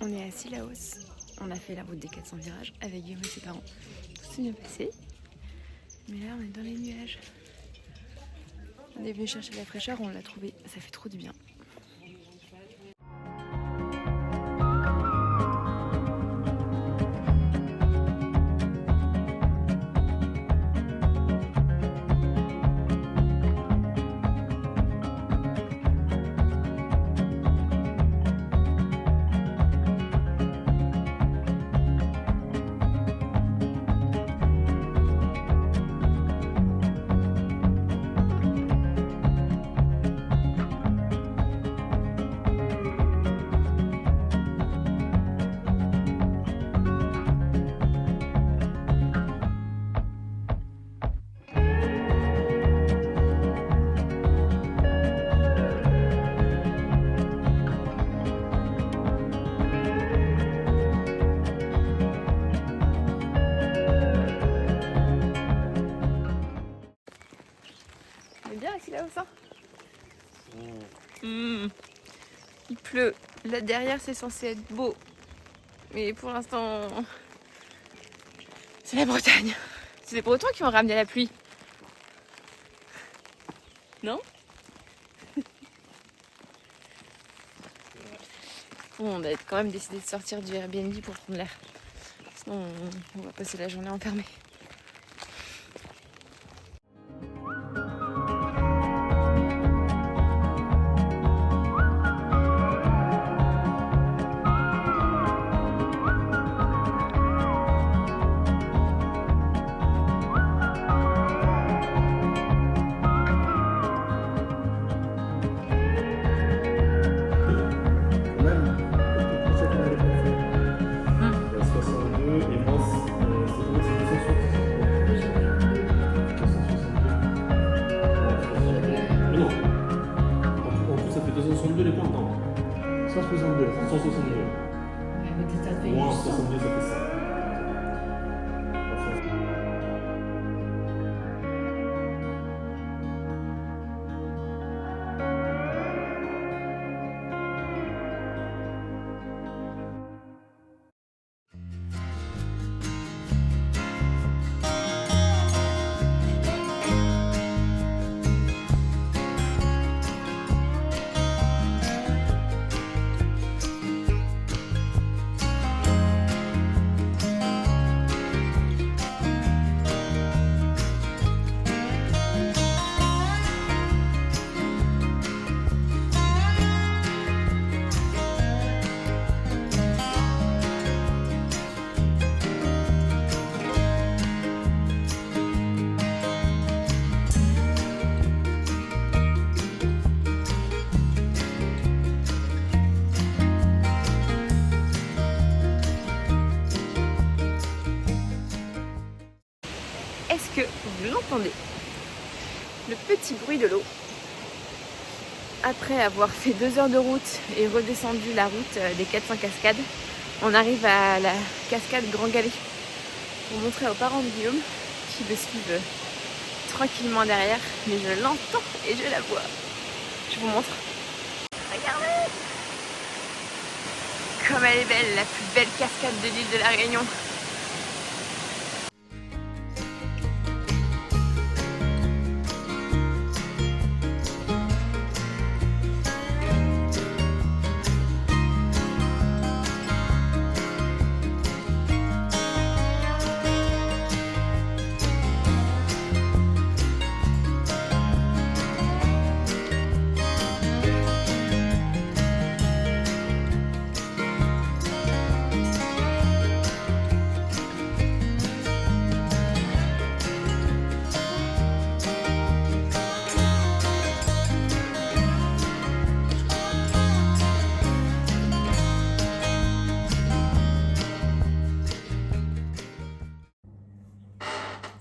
On est à Cilaos, on a fait la route des 400 virages avec Guillaume et ses parents. Tout s'est bien passé, mais là on est dans les nuages. On est venu chercher la fraîcheur, on l'a trouvé, ça fait trop du bien. Bien ici là-haut ça. Il pleut. Là derrière c'est censé être beau. Mais pour l'instant c'est la Bretagne. C'est les Bretons qui ont ramené la pluie. Non? Bon, on a quand même décidé de sortir du Airbnb pour prendre l'air. Sinon on va passer la journée enfermée. Les points, non. 162. 162. Moins 62, ça fait ça. Est-ce que vous l'entendez? Le petit bruit de l'eau. Après avoir fait 2 heures de route et redescendu la route des 400 cascades, on arrive à la cascade Grand Galet pour montrer aux parents de Guillaume qui le suivent tranquillement derrière, mais je l'entends et je la vois. Je vous montre. Regardez comme elle est belle, la plus belle cascade de l'île de la Réunion.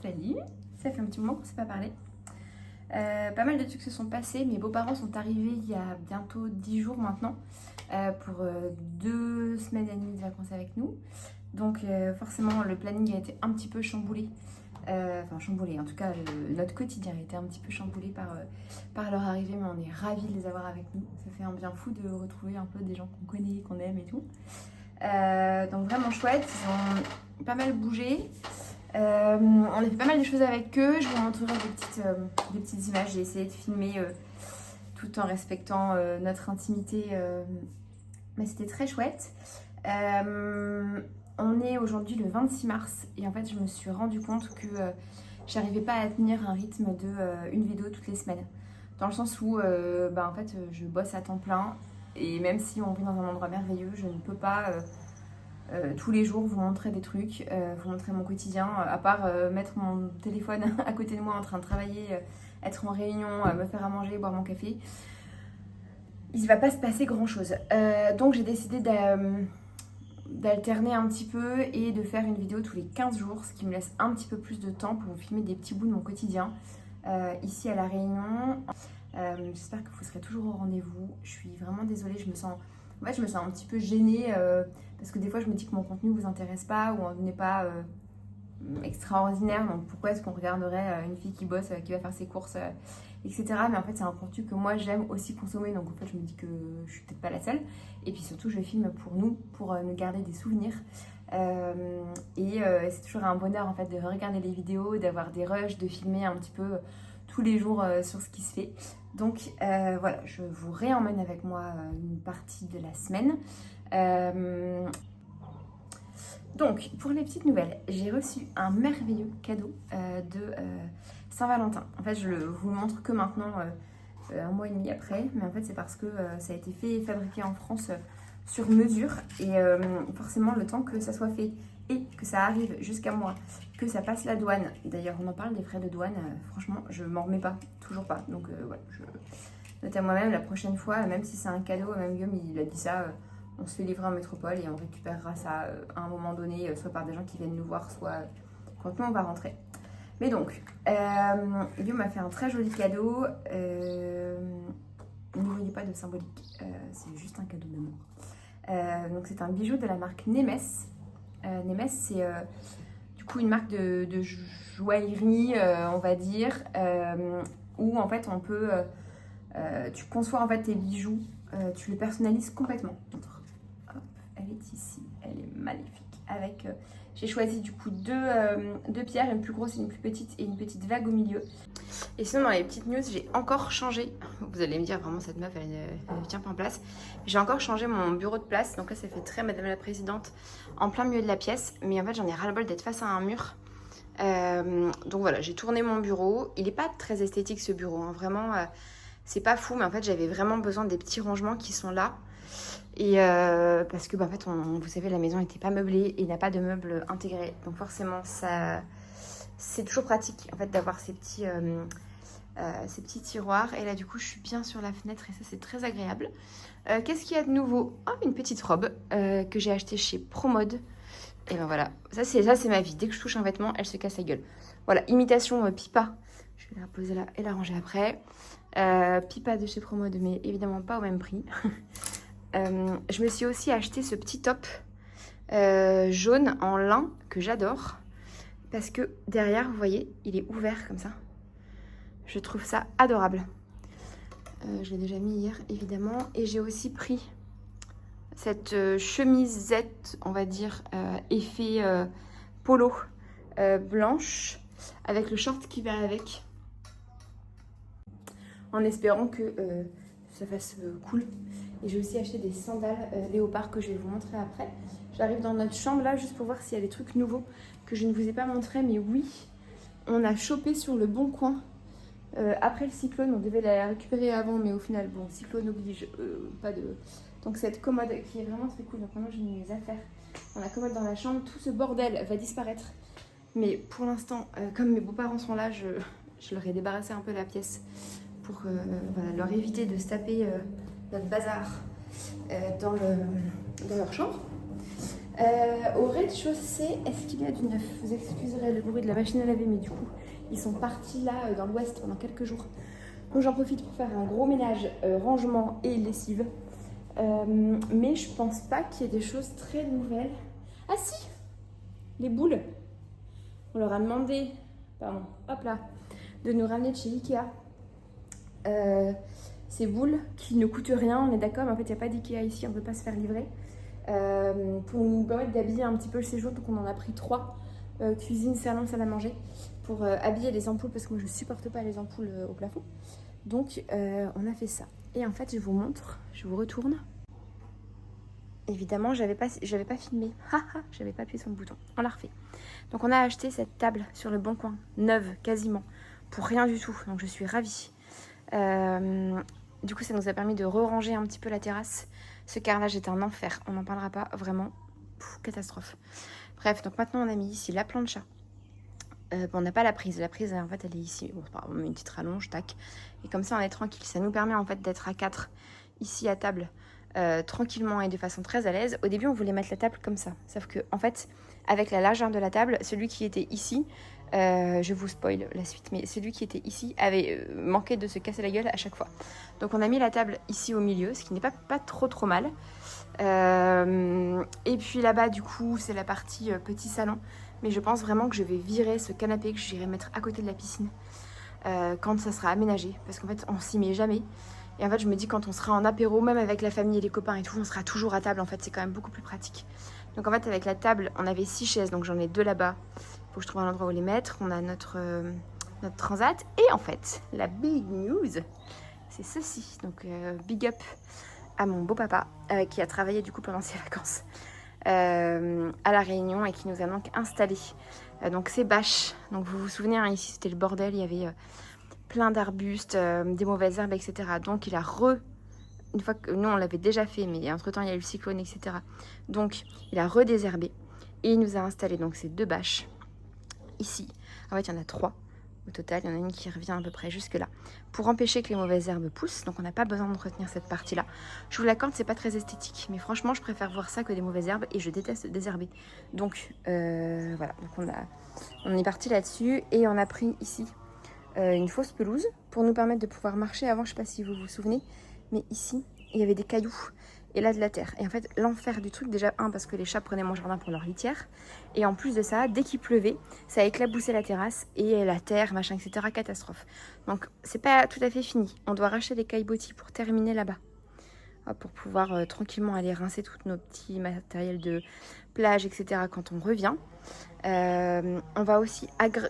Salut, ça fait un petit moment qu'on ne s'est pas parlé. Pas mal de trucs se sont passés. Mes beaux-parents sont arrivés il y a bientôt 10 jours maintenant pour 2 semaines et demie de vacances avec nous. Donc forcément le planning a été un petit peu chamboulé. Enfin chamboulé, en tout cas notre quotidien a été un petit peu chamboulé par leur arrivée, mais on est ravis de les avoir avec nous. Ça fait un bien fou de retrouver un peu des gens qu'on connaît, qu'on aime et tout. Donc vraiment chouette, ils ont pas mal bougé. On a fait pas mal de choses avec eux. Je vous montrerai des petites images. J'ai essayé de filmer tout en respectant notre intimité, mais c'était très chouette. On est aujourd'hui le 26 mars et en fait je me suis rendu compte que j'arrivais pas à tenir un rythme de une vidéo toutes les semaines, dans le sens où en fait je bosse à temps plein et même si on vit dans un endroit merveilleux, je ne peux pas tous les jours vous montrer des trucs, vous montrer mon quotidien, à part mettre mon téléphone à côté de moi en train de travailler, être en réunion, me faire à manger, boire mon café. Il ne va pas se passer grand chose. Donc j'ai décidé d'alterner un petit peu et de faire une vidéo tous les 15 jours, ce qui me laisse un petit peu plus de temps pour vous filmer des petits bouts de mon quotidien ici à La Réunion. J'espère que vous serez toujours au rendez-vous. Je suis vraiment désolée, je me sens un petit peu gênée parce que des fois je me dis que mon contenu vous intéresse pas ou n'est pas extraordinaire, donc pourquoi est-ce qu'on regarderait une fille qui bosse, qui va faire ses courses, etc. Mais en fait c'est un contenu que moi j'aime aussi consommer, donc en fait je me dis que je suis peut-être pas la seule. Et puis surtout je filme pour nous, pour nous garder des souvenirs. C'est toujours un bonheur en fait de regarder les vidéos, d'avoir des rushs, de filmer un petit peu tous les jours sur ce qui se fait. Donc voilà, je vous réemmène avec moi une partie de la semaine. Donc pour les petites nouvelles, j'ai reçu un merveilleux cadeau de Saint-Valentin. En fait je vous le montre que maintenant, un mois et demi après, mais en fait c'est parce que ça a été fait et fabriqué en France sur mesure et forcément le temps que ça soit fait et que ça arrive jusqu'à moi, que ça passe la douane. D'ailleurs on en parle des frais de douane, franchement je m'en remets pas, toujours pas. Donc voilà, je note à moi-même la prochaine fois, même si c'est un cadeau, même Guillaume il a dit ça, on se fait livrer en métropole et on récupérera ça à un moment donné, soit par des gens qui viennent nous voir, soit quand nous on va rentrer. Mais donc, Guillaume m'a fait un très joli cadeau, ne voyez pas de symbolique, c'est juste un cadeau d'amour. Donc c'est un bijou de la marque Nemes. Nemes c'est du coup une marque de joaillerie, on va dire, où en fait on peut, tu conçois en fait tes bijoux, tu les personnalises complètement. Hop, elle est ici, elle est magnifique. Avec, j'ai choisi du coup deux pierres, une plus grosse et une plus petite, et une petite vague au milieu. Et sinon dans les petites news, j'ai encore changé. Vous allez me dire vraiment cette meuf, elle ne tient pas en place. J'ai encore changé mon bureau de place. Donc là ça fait très Madame la Présidente en plein milieu de la pièce. Mais en fait j'en ai ras-le-bol d'être face à un mur. Donc voilà, j'ai tourné mon bureau. Il n'est pas très esthétique ce bureau, hein. Vraiment c'est pas fou. Mais en fait j'avais vraiment besoin des petits rangements qui sont là. Et parce que en fait vous savez la maison n'était pas meublée et il n'y a pas de meubles intégrés, donc forcément ça c'est toujours pratique en fait d'avoir ces petits tiroirs. Et là du coup je suis bien sur la fenêtre et ça c'est très agréable. Qu'est-ce qu'il y a de nouveau? Une petite robe que j'ai achetée chez Promode. Et ben voilà, ça c'est ma vie, dès que je touche un vêtement elle se casse la gueule. Voilà, imitation Pipa, je vais la poser là et la ranger après. Pipa de chez Promode, mais évidemment pas au même prix. Je me suis aussi acheté ce petit top jaune en lin que j'adore parce que derrière vous voyez il est ouvert comme ça Je trouve ça adorable. Je l'ai déjà mis hier évidemment. Et j'ai aussi pris cette chemisette, on va dire, effet polo blanche avec le short qui va avec. En espérant que ça fasse cool. Et j'ai aussi acheté des sandales léopard que je vais vous montrer après. J'arrive dans notre chambre là juste pour voir s'il y a des trucs nouveaux que je ne vous ai pas montré. Mais oui, on a chopé sur le bon coin. Après le cyclone, on devait la récupérer avant, mais au final, bon, cyclone oblige, pas de... Donc cette commode qui est vraiment très cool. Donc maintenant j'ai mis mes affaires dans la commode dans la chambre. Tout ce bordel va disparaître. Mais pour l'instant, comme mes beaux-parents sont là, je leur ai débarrassé un peu la pièce pour voilà, leur éviter de se taper notre bazar dans leur chambre. Au rez-de-chaussée, est-ce qu'il y a du neuf? Vous excuserez le bruit de la machine à laver, mais du coup, ils sont partis là dans l'ouest pendant quelques jours. Donc j'en profite pour faire un gros ménage, rangement et lessive. Mais je pense pas qu'il y ait des choses très nouvelles. Ah si, les boules. On leur a demandé, pardon, hop là, de nous ramener de chez Ikea. Ces boules qui ne coûtent rien, on est d'accord, mais en fait il n'y a pas d'Ikea ici, on ne peut pas se faire livrer. Pour nous permettre d'habiller un petit peu le séjour, donc on en a pris 3, cuisine, salon, salle à manger, pour habiller les ampoules, parce que moi je supporte pas les ampoules au plafond. Donc on a fait ça. Et en fait je vous montre, je vous retourne. Évidemment j'avais pas filmé, j'avais pas appuyé sur le bouton, on l'a refait. Donc on a acheté cette table sur le bon coin, neuve quasiment, pour rien du tout, donc je suis ravie. Du coup ça nous a permis de re-ranger un petit peu la terrasse. Ce carrelage est un enfer, on n'en parlera pas, vraiment, catastrophe. Bref, donc maintenant on a mis ici la plancha. Bon, on n'a pas la prise en fait elle est ici, bon, on met une petite rallonge, tac. Et comme ça on est tranquille, ça nous permet en fait d'être à 4 ici à table, tranquillement et de façon très à l'aise. Au début on voulait mettre la table comme ça, sauf que en fait avec la largeur de la table, celui qui était ici, je vous spoil la suite, mais celui qui était ici avait manqué de se casser la gueule à chaque fois. Donc on a mis la table ici au milieu, ce qui n'est pas trop mal. Et puis là-bas du coup c'est la partie petit salon, mais je pense vraiment que je vais virer ce canapé que j'irai mettre à côté de la piscine quand ça sera aménagé, parce qu'en fait on s'y met jamais. Et en fait je me dis quand on sera en apéro, même avec la famille et les copains et tout, on sera toujours à table, en fait c'est quand même beaucoup plus pratique. Donc en fait avec la table on avait 6 chaises, donc j'en ai 2 là-bas. Faut que je trouve un endroit où les mettre. On a notre transat. Et en fait, la big news, c'est ceci. Donc, big up à mon beau papa qui a travaillé du coup pendant ses vacances à La Réunion et qui nous a donc installé donc ces bâches. Donc, vous vous souvenez, hein, ici c'était le bordel. Il y avait plein d'arbustes, des mauvaises herbes, etc. Donc, il a une fois que nous on l'avait déjà fait, mais entre temps il y a eu le cyclone, etc. Donc, il a redésherbé et il nous a installé donc ces 2 bâches. Ici, en fait il y en a 3 au total, il y en a une qui revient à peu près jusque là pour empêcher que les mauvaises herbes poussent, donc on n'a pas besoin d'entretenir cette partie là. Je vous l'accorde, c'est pas très esthétique, mais franchement je préfère voir ça que des mauvaises herbes et je déteste désherber. Donc voilà, donc on est parti là-dessus et on a pris ici une fausse pelouse pour nous permettre de pouvoir marcher. Avant, je sais pas si vous vous souvenez, mais ici il y avait des cailloux et là de la terre. Et en fait, l'enfer du truc, déjà, parce que les chats prenaient mon jardin pour leur litière. Et en plus de ça, dès qu'il pleuvait, ça éclaboussait la terrasse et la terre, machin, etc. Catastrophe. Donc, c'est pas tout à fait fini. On doit racheter des caillebotis pour terminer là-bas. Pour pouvoir tranquillement aller rincer tous nos petits matériels de plage, etc. quand on revient. On va aussi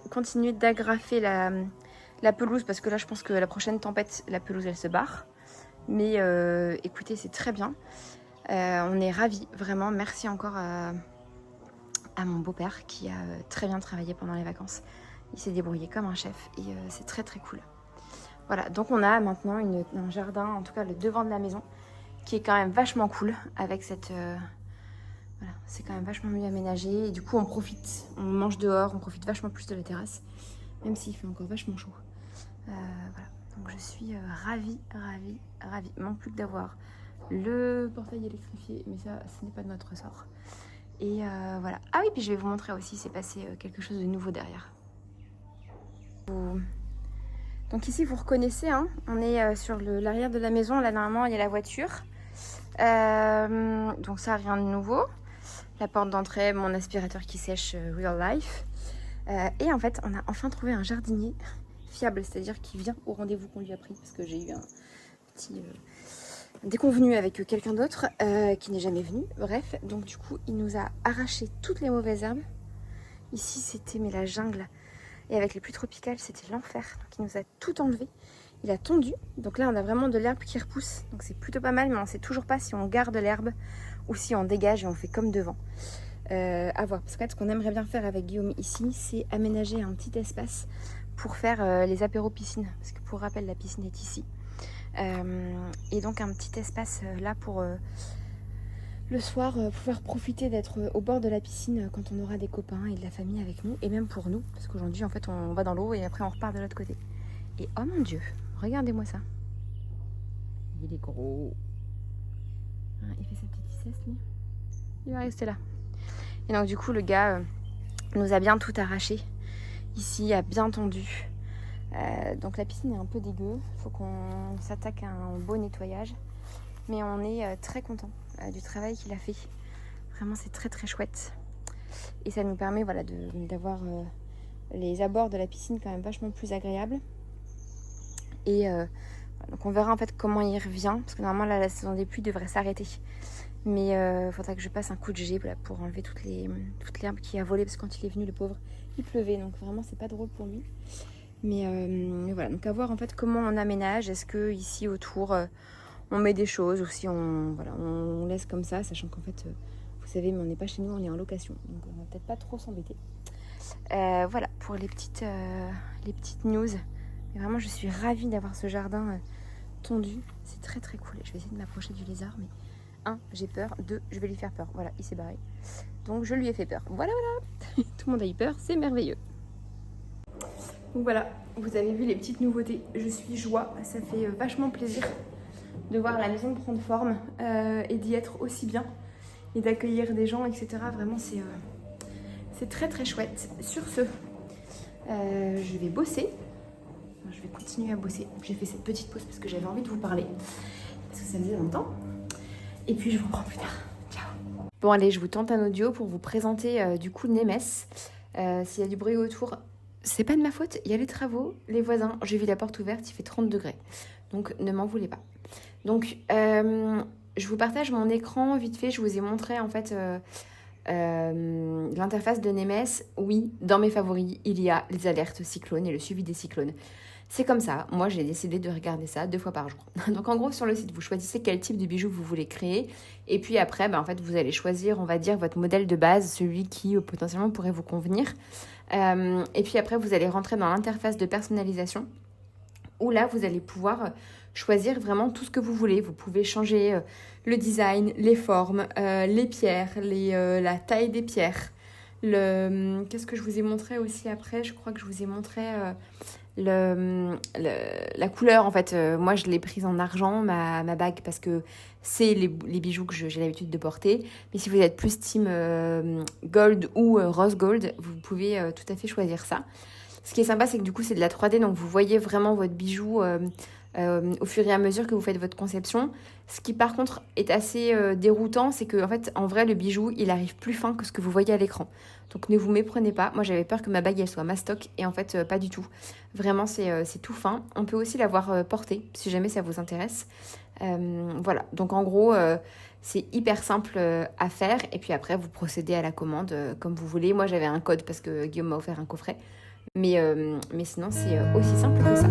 continuer d'agrafer la pelouse parce que là, je pense que la prochaine tempête, la pelouse, elle se barre. Mais écoutez, c'est très bien. On est ravis, vraiment. Merci encore à mon beau-père qui a très bien travaillé pendant les vacances. Il s'est débrouillé comme un chef et c'est très très cool. Voilà, donc on a maintenant un jardin, en tout cas le devant de la maison, qui est quand même vachement cool avec cette... voilà, c'est quand même vachement mieux aménagé. Et du coup, on profite, on mange dehors, on profite vachement plus de la terrasse, même s'il fait encore vachement chaud. Voilà. Donc je suis ravie. Il manque plus que d'avoir le portail électrifié, mais ça, ce n'est pas de notre ressort. Et voilà. Ah oui, puis je vais vous montrer aussi, c'est passé quelque chose de nouveau derrière. Donc ici, vous reconnaissez, hein, on est sur l'arrière de la maison. Là, normalement, il y a la voiture. Donc ça, rien de nouveau. La porte d'entrée, mon aspirateur qui sèche real life. Et en fait, on a enfin trouvé un jardinier. fiable, c'est-à-dire qui vient au rendez-vous qu'on lui a pris, parce que j'ai eu un petit déconvenu avec quelqu'un d'autre qui n'est jamais venu. Bref, donc du coup, il nous a arraché toutes les mauvaises herbes. Ici, c'était mais la jungle. Et avec les pluies tropicales, c'était l'enfer. Donc il nous a tout enlevé. Il a tondu. Donc là, on a vraiment de l'herbe qui repousse. Donc c'est plutôt pas mal, mais on ne sait toujours pas si on garde l'herbe ou si on dégage et on fait comme devant. À voir. Parce que ce qu'on aimerait bien faire avec Guillaume ici, c'est aménager un petit espace pour faire les apéros piscine. Parce que pour rappel, la piscine est ici. Et donc un petit espace là pour le soir pouvoir profiter d'être au bord de la piscine quand on aura des copains et de la famille avec nous. Et même pour nous. Parce qu'aujourd'hui, en fait, on va dans l'eau et après on repart de l'autre côté. Et oh mon Dieu, regardez-moi ça. Il est gros. Il fait sa petite sieste, lui. Il va rester là. Et donc du coup, le gars nous a bien tout arraché. Ici, a bien tendu. Donc la piscine est un peu dégueu. Il faut qu'on s'attaque à un beau nettoyage. Mais on est très content du travail qu'il a fait. Vraiment, c'est très très chouette. Et ça nous permet voilà, d'avoir les abords de la piscine quand même vachement plus agréables. Et donc on verra en fait comment il revient. Parce que normalement, là, la saison des pluies devrait s'arrêter. Mais il faudra que je passe un coup de jet voilà, pour enlever toute l'herbe qui a volé. Parce que quand il est venu, le pauvre, il pleuvait. Donc vraiment, c'est pas drôle pour lui. Mais voilà, donc à voir en fait comment on aménage. Est-ce que ici autour on met des choses ou si on laisse comme ça, sachant qu'en fait, vous savez, mais on n'est pas chez nous, on est en location. Donc on va peut-être pas trop s'embêter. Voilà pour les petites news. Mais vraiment, je suis ravie d'avoir ce jardin tondu. C'est très très cool. Je vais essayer de m'approcher du lézard, mais 1, j'ai peur. 2, je vais lui faire peur. Voilà, il s'est barré. Donc je lui ai fait peur. Voilà. Tout le monde a eu peur, c'est merveilleux. Donc voilà, vous avez vu les petites nouveautés. Je suis joie, ça fait vachement plaisir de voir la maison prendre forme et d'y être aussi bien et d'accueillir des gens, etc. Vraiment, c'est très très chouette. Sur ce, je vais bosser. Enfin, je vais continuer à bosser. J'ai fait cette petite pause parce que j'avais envie de vous parler. Parce que ça faisait longtemps. Et puis je vous reprends plus tard. Ciao. Bon allez, je vous tente un audio pour vous présenter du coup Nemes. S'il y a du bruit autour, c'est pas de ma faute, il y a les travaux, les voisins. J'ai vu la porte ouverte, il fait 30 degrés. Donc ne m'en voulez pas. Donc je vous partage mon écran vite fait. Je vous ai montré en fait l'interface de Nemes. Oui, dans mes favoris, il y a les alertes cyclones et le suivi des cyclones. C'est comme ça, moi j'ai décidé de regarder ça 2 fois par jour. Donc en gros sur le site, vous choisissez quel type de bijoux vous voulez créer. Et puis après, en fait, vous allez choisir, on va dire, votre modèle de base, celui qui potentiellement pourrait vous convenir. Et puis après, vous allez rentrer dans l'interface de personnalisation où là, vous allez pouvoir choisir vraiment tout ce que vous voulez. Vous pouvez changer le design, les formes, les pierres, la taille des pierres. Qu'est-ce que je vous ai montré aussi après? Je crois que je vous ai montré la couleur. En fait, moi, je l'ai prise en argent, ma bague, parce que c'est les bijoux que j'ai l'habitude de porter. Mais si vous êtes plus team gold ou rose gold, vous pouvez tout à fait choisir ça. Ce qui est sympa, c'est que du coup, c'est de la 3D, donc vous voyez vraiment votre bijou au fur et à mesure que vous faites votre conception. Ce qui, par contre, est assez déroutant, c'est que, en fait, en vrai, le bijou, il arrive plus fin que ce que vous voyez à l'écran. Donc, ne vous méprenez pas. Moi, j'avais peur que ma bague, elle soit mastoc, et en fait, pas du tout. Vraiment, c'est tout fin. On peut aussi l'avoir portée, si jamais ça vous intéresse. Voilà. Donc, en gros, c'est hyper simple à faire. Et puis après, vous procédez à la commande comme vous voulez. Moi, j'avais un code parce que Guillaume m'a offert un coffret. Mais sinon, c'est aussi simple que ça.